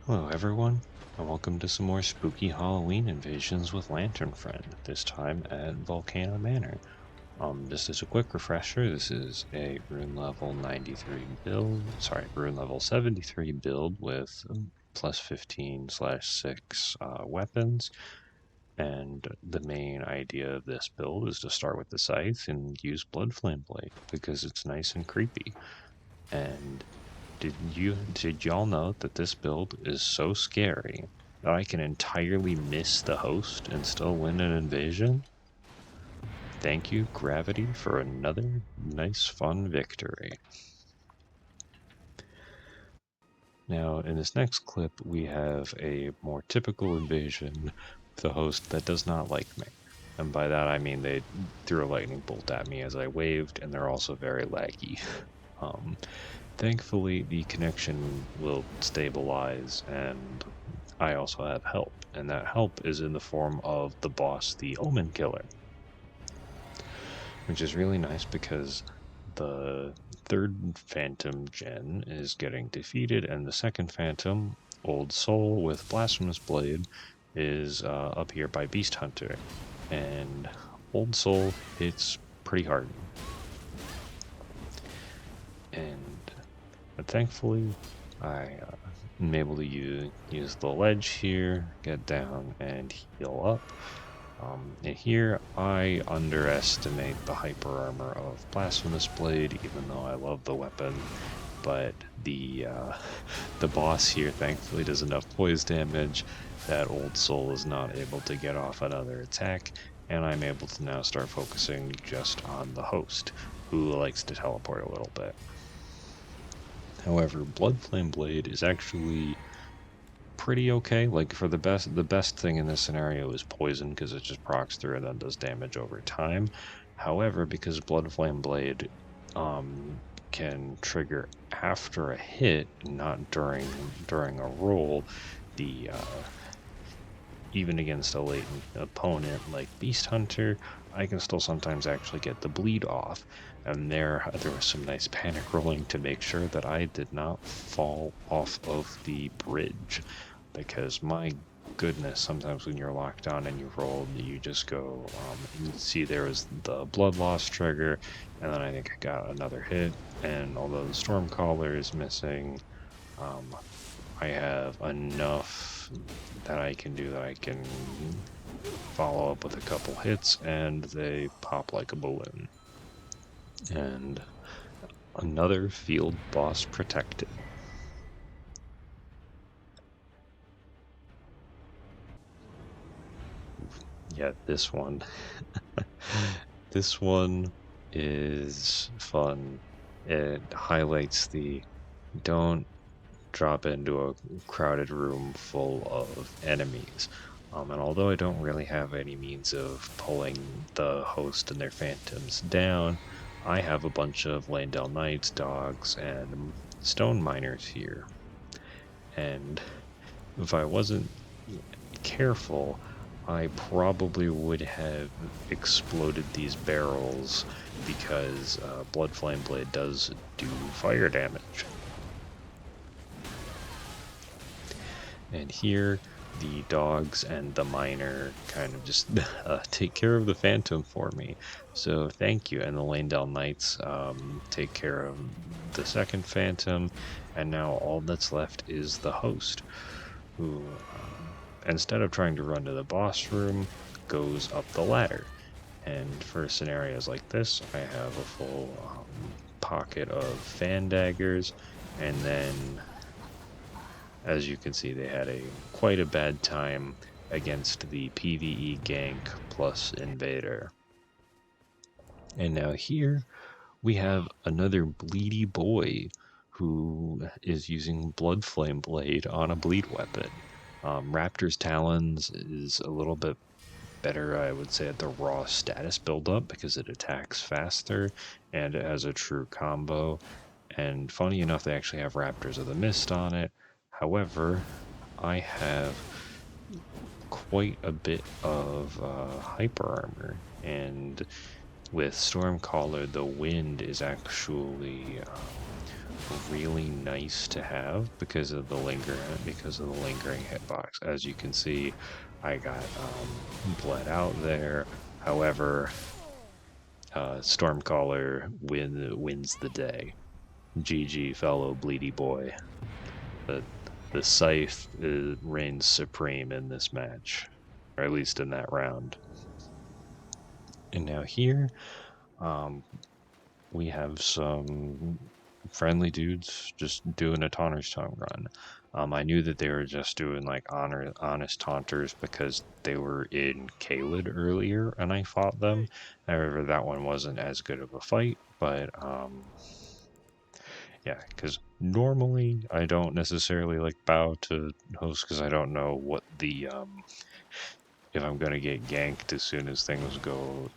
Hello everyone, and welcome to some more spooky Halloween invasions with Lantern Friend, this time at Volcano Manor. Just as a quick refresher, this is a rune level 73 build with plus 15/6 weapons, and the main idea of this build is to start with the scythe and use Blood Flame Blade, because it's nice and creepy. And did y'all know that this build is so scary that I can entirely miss the host and still win an invasion? Thank you, Gravity, for another nice fun victory. Now, in this next clip, we have a more typical invasion with a host that does not like me. And by that I mean they threw a lightning bolt at me as I waved, and they're also very laggy. Thankfully, the connection will stabilize, and I also have help, and that help is in the form of the boss, the Omen Killer, which is really nice because the third Phantom gen is getting defeated, and the second Phantom, Old Soul with Blasphemous Blade, is up here by Beast Hunter, and Old Soul hits pretty hard. But thankfully, I am able to use the ledge here, get down, and heal up. And here, I underestimate the hyper armor of Blasphemous Blade, even though I love the weapon. But the boss here, thankfully, does enough poise damage that Old Soul is not able to get off another attack, and I'm able to now start focusing just on the host, who likes to teleport a little bit. However, Blood Flame Blade is actually pretty okay. Like, for the best thing in this scenario is poison, because it just procs through and then does damage over time. However, because Blood Flame Blade can trigger after a hit, not during a roll, the even against a latent opponent like Beast Hunter, I can still sometimes actually get the bleed off. And there was some nice panic rolling to make sure that I did not fall off of the bridge. Because my goodness, sometimes when you're locked on and you roll, you just go, you see there was the blood loss trigger, and then I think I got another hit, and although the Stormcaller is missing, I have enough that I can do that I can follow up with a couple hits, and they pop like a balloon. And another field boss protected. Yeah, this one. This one is fun. It highlights the don't drop into a crowded room full of enemies. And although I don't really have any means of pulling the host and their phantoms down, I have a bunch of Landell Knights, dogs, and stone miners here. And if I wasn't careful, I probably would have exploded these barrels, because Blood Flame Blade does do fire damage. And here, the dogs and the miner kind of just take care of the phantom for me. So thank you. And the Landell Knights take care of the second phantom. And now all that's left is the host, who, instead of trying to run to the boss room, goes up the ladder. And for scenarios like this, I have a full pocket of fan daggers, and then, as you can see, they had quite a bad time against the PvE gank plus invader. And now here we have another bleedy boy who is using Blood Flame Blade on a bleed weapon. Raptor's Talons is a little bit better, I would say, at the raw status buildup, because it attacks faster and it has a true combo. And funny enough, they actually have Raptors of the Mist on it. However, I have quite a bit of hyper armor, and with Stormcaller, the wind is actually really nice to have because of the lingering hitbox. As you can see, I got bled out there. However, Stormcaller wins the day. GG, fellow bleedy boy. The the scythe reigns supreme in this match, or at least in that round. And now here, um, we have some friendly dudes just doing a Taunter's Tongue run. I knew that they were just doing like honest taunters because they were in Kaled earlier and I fought them. However, that one wasn't as good of a fight, but yeah, because normally I don't necessarily like bow to hosts because I don't know what the if I'm gonna get ganked as soon as things go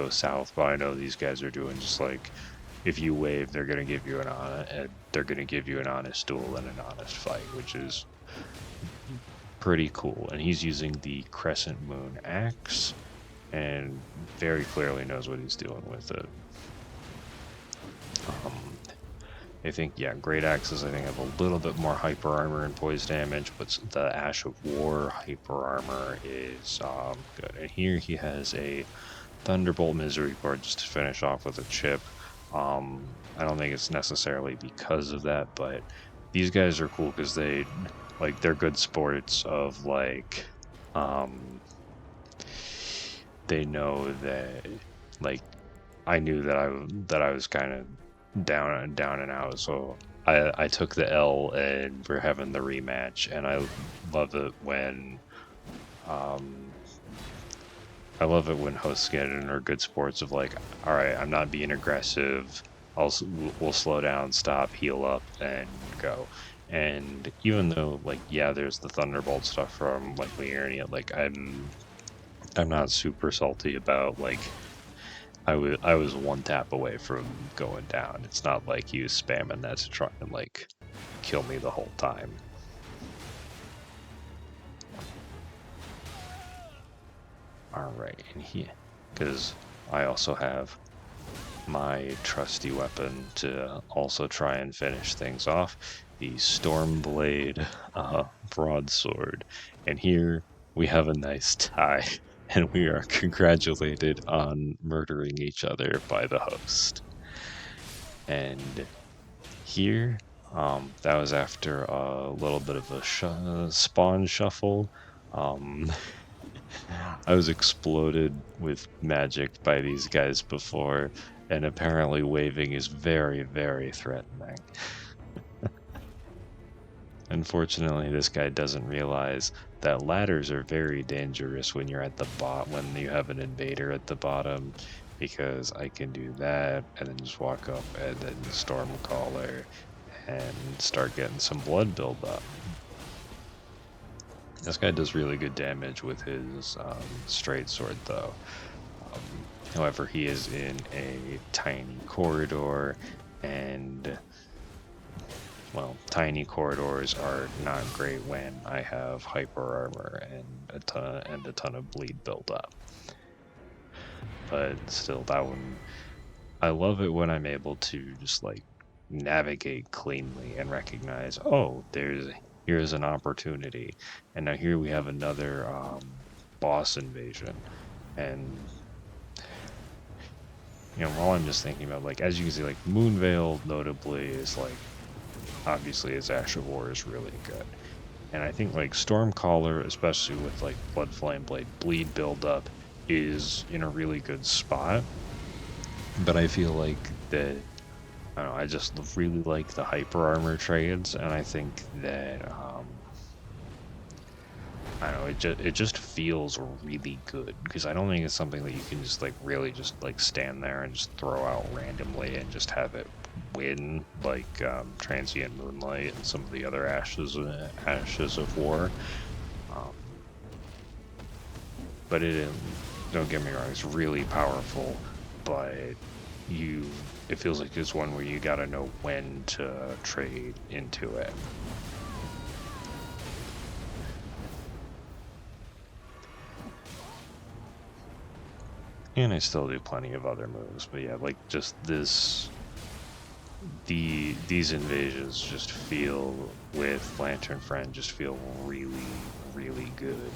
south. But I know these guys are doing just like if you wave, they're gonna give you an honest duel and an honest fight, which is pretty cool. And he's using the Crescent Moon Axe and very clearly knows what he's doing with it. I think, yeah, Great Axes, I think, have a little bit more hyper armor and poise damage, but the Ash of War hyper armor is good. And here he has a Thunderbolt Misericord just to finish off with a chip. I don't think it's necessarily because of that, but these guys are cool because they're good sports of like, they know that like I knew that I was kind of down and out, so I took the L and we're having the rematch, and love it when um I love it when hosts get in are good sports of like, all right, I'm not being aggressive. We'll slow down, stop, heal up, and go. And even though like yeah, there's the Thunderbolt stuff from like Liurnia, like I'm not super salty about like I was one tap away from going down. It's not like he was spamming that to try and like kill me the whole time. All right, and because I also have my trusty weapon to also try and finish things off, the Stormblade broadsword. And here we have a nice tie, and we are congratulated on murdering each other by the host. And here, that was after a little bit of a spawn shuffle. Um, I was exploded with magic by these guys before, and apparently waving is very, very threatening. Unfortunately, this guy doesn't realize that ladders are very dangerous when you're at the when you have an invader at the bottom, because I can do that and then just walk up and then Stormcaller and start getting some blood build up. This guy does really good damage with his straight sword, though. Um, However, he is in a tiny corridor, and well, tiny corridors are not great when I have hyper armor and a ton of bleed built up. But still, that one, I love it when I'm able to just like navigate cleanly and recognize, oh, here's an opportunity. And now here we have another boss invasion. And while I'm just thinking about like, as you can see, like Moonveil notably is like, obviously his Ash of War is really good. And I think like Stormcaller, especially with like Blood Flame Blade bleed buildup, is in a really good spot. But I feel like that I don't know, I just really like the hyper armor trades, and I think that I don't know, it just feels really good because I don't think it's something that you can just like really just like stand there and just throw out randomly and just have it win like Transient Moonlight and some of the other Ashes of War. Um, but don't get me wrong, it's really powerful, but it feels like it's one where you gotta know when to trade into it. And I still do plenty of other moves, but yeah, like just this these invasions just feel, with Lantern Friend, just feel really, really good.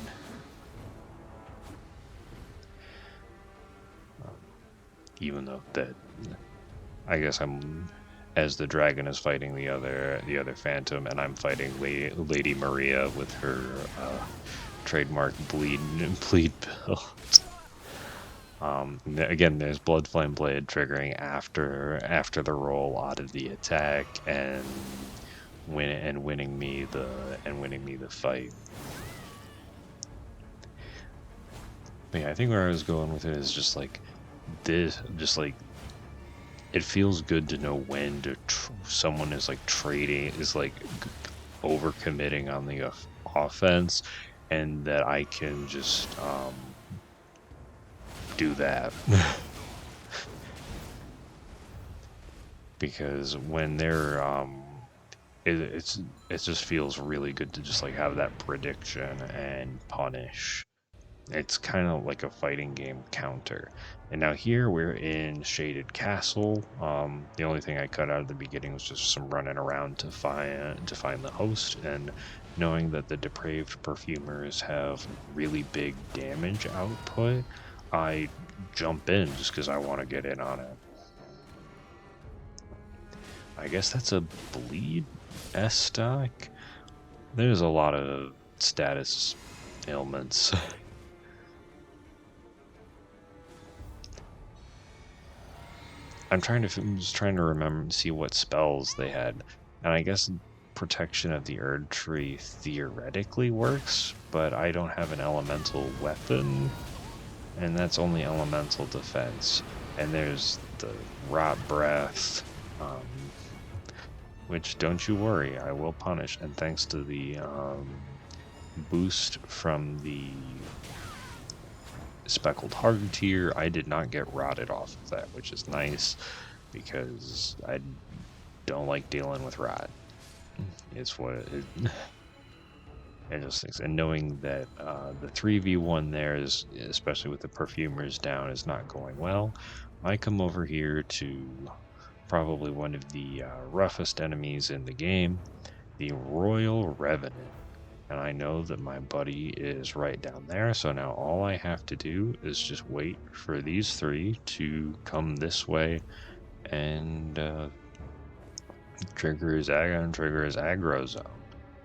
Even though that, I guess as the dragon is fighting the other phantom, and I'm fighting Lady Maria with her trademark bleed pill. Again, there's Blood Flame Blade triggering after the roll out of the attack, and winning me the fight. But yeah, I think where I was going with it is just like this, just like it feels good to know when to someone is like trading, is like overcommitting on the offense, and that I can just do that. Because when they're it just feels really good to just like have that prediction and punish. It's kind of like a fighting game counter. And now here we're in Shaded Castle. The only thing I cut out at the beginning was just some running around to find the host, and knowing that the depraved perfumers have really big damage output, I jump in just because I want to get in on it. I guess that's a bleed stock. There's a lot of status ailments. I'm just trying to remember, see what spells they had, and I guess protection of the Erd Tree theoretically works, but I don't have an elemental weapon, and that's only elemental defense. And there's the Rot Breath, which, don't you worry, I will punish. And thanks to the boost from the Speckled Heart tier, I did not get rotted off of that, which is nice, because I don't like dealing with rot. It's what it and just things. And knowing that the 3v1 there is, especially with the perfumers down, is not going well, I come over here to probably one of the roughest enemies in the game, the Royal Revenant. And I know that my buddy is right down there, so now all I have to do is just wait for these three to come this way and trigger his aggro zone.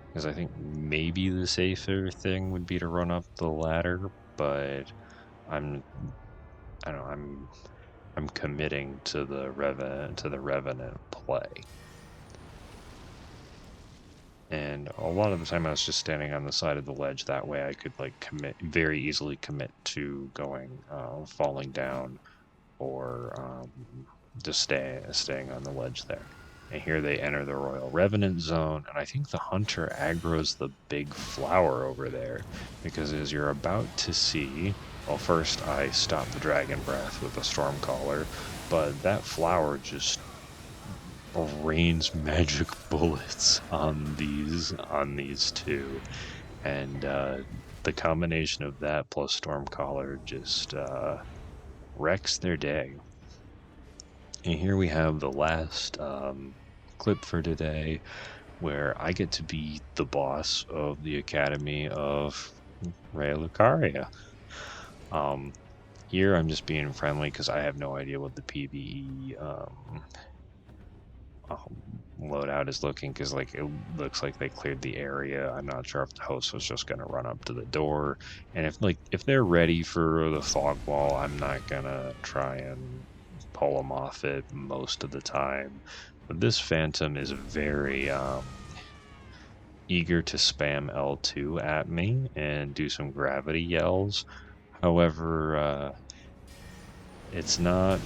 Because I think maybe the safer thing would be to run up the ladder, but I don't know, I'm committing to the Revenant play. And a lot of the time I was just standing on the side of the ledge. That way I could like very easily commit to going, falling down, or just staying on the ledge there. And here they enter the Royal Revenant zone, and I think the Hunter aggroes the big flower over there, because as you're about to see, well, first I stop the Dragon Breath with a Stormcaller, but that flower just rains magic bullets on these two, and the combination of that plus Stormcaller just wrecks their day. And here we have the last clip for today, where I get to be the boss of the Academy of Raya Lucaria. Here I'm just being friendly because I have no idea what the PvE loadout is looking, because like it looks like they cleared the area. I'm not sure if the host was just gonna run up to the door, and if they're ready for the fog wall, I'm not gonna try and pull them off it most of the time. But this phantom is very eager to spam L2 at me and do some gravity yells. However, it's not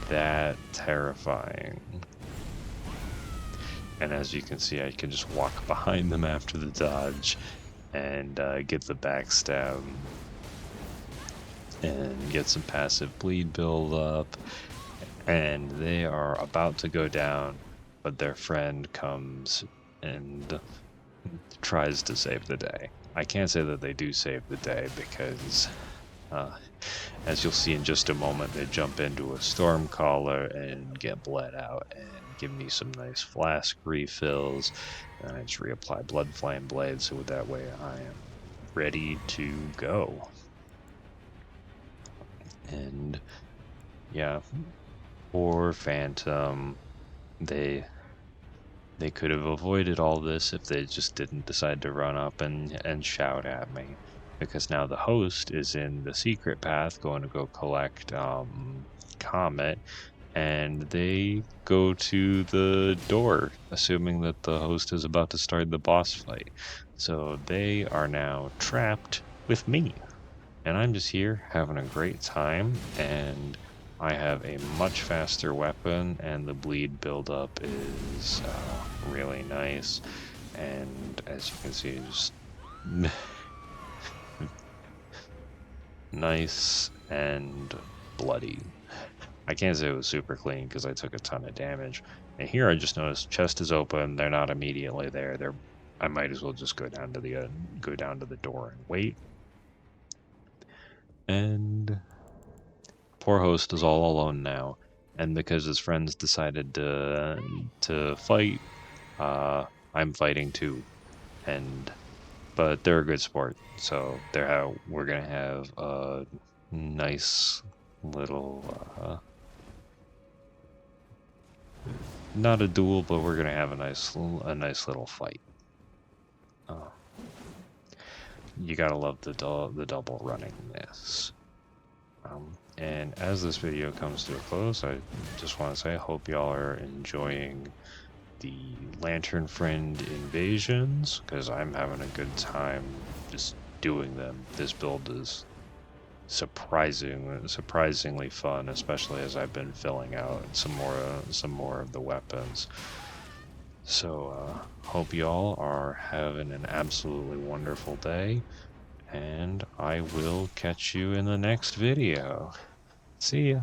that terrifying. And as you can see, I can just walk behind them after the dodge and get the backstab and get some passive bleed build up. And they are about to go down, but their friend comes and tries to save the day. I can't say that they do save the day, because as you'll see in just a moment, they jump into a Stormcaller and get bled out, and give me some nice flask refills, and I just reapply Blood Flame Blade, so that way I am ready to go. And yeah, poor Phantom, they could have avoided all this if they just didn't decide to run up and shout at me. Because now the host is in the secret path going to go collect Comet, and they go to the door, assuming that the host is about to start the boss fight. So they are now trapped with me. And I'm just here having a great time, and I have a much faster weapon, and the bleed buildup is really nice. And as you can see, just nice and bloody. I can't say it was super clean because I took a ton of damage. And here I just noticed chest is open. They're not immediately there. I might as well just go down to the door and wait. And poor host is all alone now, and because his friends decided to fight, I'm fighting too. But they're a good sport, so we're gonna have a nice little not a duel, but we're gonna have a nice little fight. Uh, you gotta love the double running this. And as this video comes to a close, I just want to say I hope y'all are enjoying the Lantern Friend invasions, because I'm having a good time just doing them. This build is surprisingly fun, especially as I've been filling out some more of the weapons. So hope y'all are having an absolutely wonderful day, and I will catch you in the next video. See ya.